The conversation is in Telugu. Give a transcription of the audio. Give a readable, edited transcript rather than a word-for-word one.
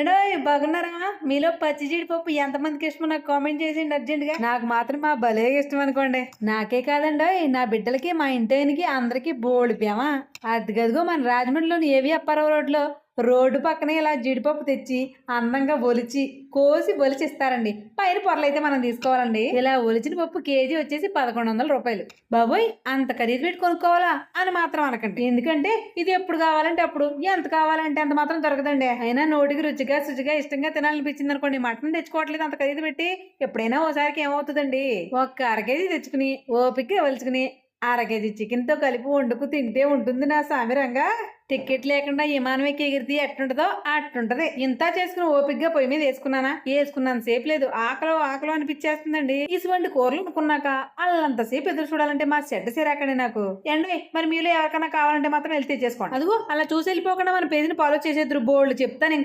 ఏండో బాగున్నారా? మీలో పచ్చి జీడిపప్పు ఎంతమందికి ఇష్టమో నాకు కామెంట్ చేసేయండి అర్జెంట్‌గా. నాకు మాత్రం మా భలే ఇష్టం అనుకోండి. నాకే కాదండోయ్ నా బిడ్డలకి, మా ఇంటాయనకి అందరికి బోలెడు ప్రేమ. అదిగదిగో మన రాజమండ్రిలోని ఏవి అప్పారావు రోడ్డు పక్కనే ఇలా జీడిపప్పు తెచ్చి అందంగా ఒలిచి కోసి ఒలిచి ఇస్తారండి. పైన పొరలైతే మనం తీసుకోవాలండి. ఇలా ఒలిచిన పప్పు కేజీ వచ్చేసి 1100 రూపాయలు. బాబోయ్ అంత ఖరీదు పెట్టి కొనుక్కోవాలా అని మాత్రం అనకండి. ఎందుకంటే ఇది ఎప్పుడు కావాలంటే అప్పుడు, ఎంత కావాలంటే అంత మాత్రం దొరకదండి. అయినా నోటికి రుచిగా శుచిగా ఇష్టంగా తినాలనిపించింది అనుకోండి, మటన్ తెచ్చుకోవట్లేదు అంత ఖరీదు పెట్టి. ఎప్పుడైనా ఓసారికి ఏమవుతుందండి, ఒక్క అర కేజీ తెచ్చుకుని ఓపిక వలుచుకుని అర కేజీ చికెన్తో కలిపి వండుకు తింటే ఉంటుంది నా సామిరంగా. టికెట్ లేకుండా విమానం ఎక్కి ఎగిరితే ఎట్టుంటదో అట్టుంటది. ఇంత చేసుకుని ఓపిగ్గా పొయ్యి మీద వేసుకున్నాను సేపు లేదు, ఆకలో ఆకలో అనిపించేస్తుందండి. ఇటువంటి కూరలు అనుకున్నాక అల్లంతసేపు ఎదురు చూడాలంటే మా చెడ్డ సిరాకండి నాకు. ఎండి మరి మీలో ఎవరికైనా కావాలంటే మాత్రం వెళ్ళి తెచ్చేసుకోండి. అదిగో అలా చూసి వెళ్ళిపోకుండా మన పేజీని ఫాలో చేసేద్దరు బోల్డ్ చెప్తాను.